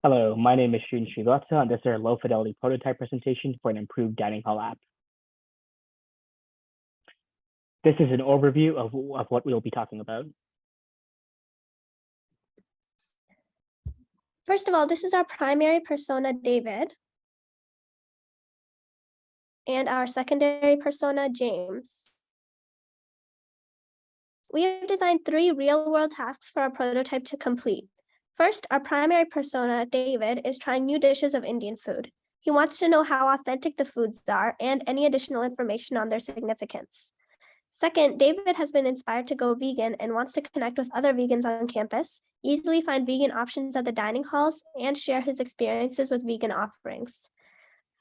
Hello, my name is Srin Srivatsa, and this is our low-fidelity prototype presentation for an improved dining hall app. This is an overview of what we'll be talking about. First of all, this is our primary persona, David, and our secondary persona, James. We have designed 3 real-world tasks for our prototype to complete. First, our primary persona, David, is trying new dishes of Indian food. He wants to know how authentic the foods are and any additional information on their significance. Second, David has been inspired to go vegan and wants to connect with other vegans on campus, easily find vegan options at the dining halls, and share his experiences with vegan offerings.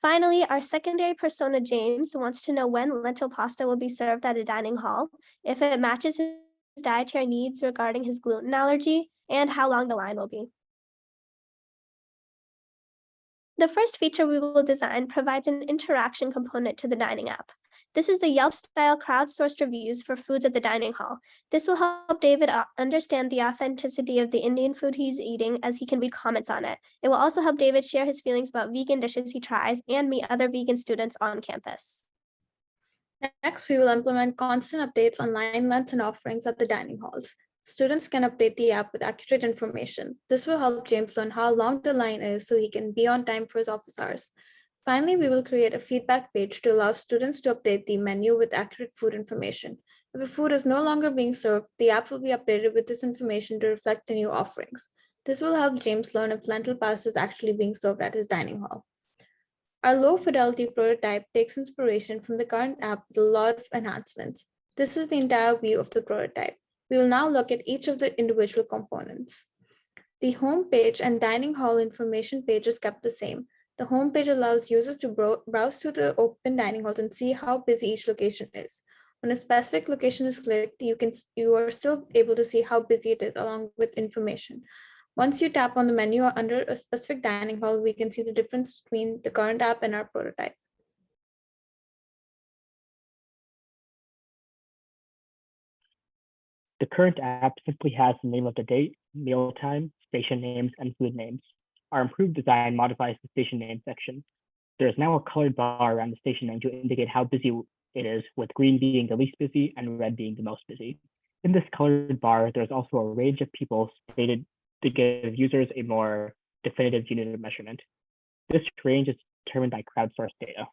Finally, our secondary persona, James, wants to know when lentil pasta will be served at a dining hall, if it matches his dietary needs regarding his gluten allergy, and how long the line will be. The first feature we will design provides an interaction component to the dining app. This is the Yelp-style crowdsourced reviews for foods at the dining hall. This will help David understand the authenticity of the Indian food he's eating as he can read comments on it. It will also help David share his feelings about vegan dishes he tries and meet other vegan students on campus. Next, we will implement constant updates on line lengths and offerings at the dining halls. Students can update the app with accurate information. This will help James learn how long the line is so he can be on time for his office hours. Finally, we will create a feedback page to allow students to update the menu with accurate food information. If a food is no longer being served, the app will be updated with this information to reflect the new offerings. This will help James learn if lentil pasta is actually being served at his dining hall. Our low-fidelity prototype takes inspiration from the current app with a lot of enhancements. This is the entire view of the prototype. We will now look at each of the individual components. The home page and dining hall information page is kept the same. The home page allows users to browse through the open dining halls and see how busy each location is. When a specific location is clicked, you are still able to see how busy it is along with information. Once you tap on the menu under a specific dining hall, we can see the difference between the current app and our prototype. The current app simply has the name of the date, meal time, station names, and food names. Our improved design modifies the station name section. There is now a colored bar around the station name to indicate how busy it is, with green being the least busy and red being the most busy. In this colored bar, there's also a range of people stated to give users a more definitive unit of measurement. This range is determined by crowdsourced data.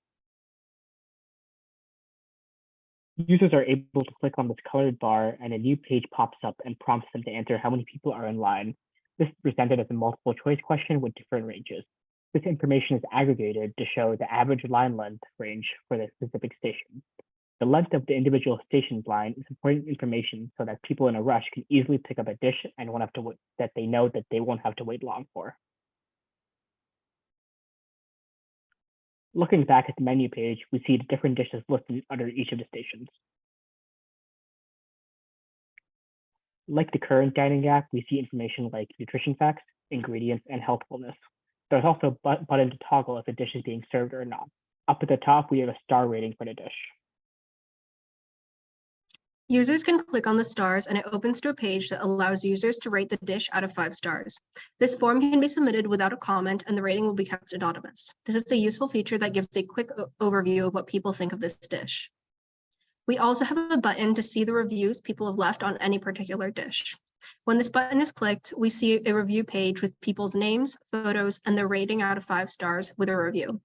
Users are able to click on this colored bar and a new page pops up and prompts them to answer how many people are in line. This is presented as a multiple choice question with different ranges. This information is aggregated to show the average line length range for the specific station. The length of the individual station's line is important information so that people in a rush can easily pick up a dish and won't have to wait, that they know that they won't have to wait long for. Looking back at the menu page, we see the different dishes listed under each of the stations. Like the current dining app, we see information like nutrition facts, ingredients, and healthfulness. There's also a button to toggle if a dish is being served or not. Up at the top, we have a star rating for the dish. Users can click on the stars and it opens to a page that allows users to rate the dish out of 5 stars. This form can be submitted without a comment and the rating will be kept anonymous. This is a useful feature that gives a quick overview of what people think of this dish. We also have a button to see the reviews people have left on any particular dish. When this button is clicked, we see a review page with people's names, photos, and their rating out of 5 stars with a review.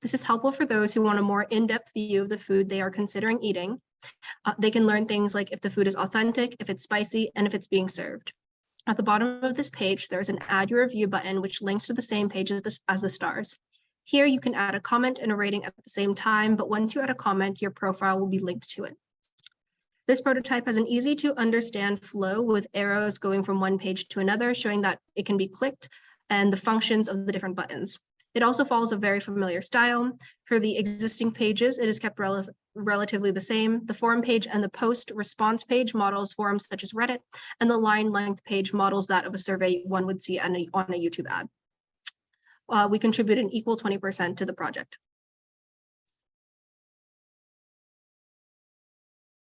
This is helpful for those who want a more in-depth view of the food they are considering eating. They can learn things like if the food is authentic, if it's spicy, and if it's being served. At the bottom of this page, there's an Add Your Review button, which links to the same page as the stars. Here, you can add a comment and a rating at the same time, but once you add a comment, your profile will be linked to it. This prototype has an easy to understand flow with arrows going from one page to another, showing that it can be clicked and the functions of the different buttons. It also follows a very familiar style. For the existing pages, it is kept relatively the same. The forum page and the post response page models forums such as Reddit, and the line length page models that of a survey one would see on a YouTube ad. We contribute an equal 20% to the project.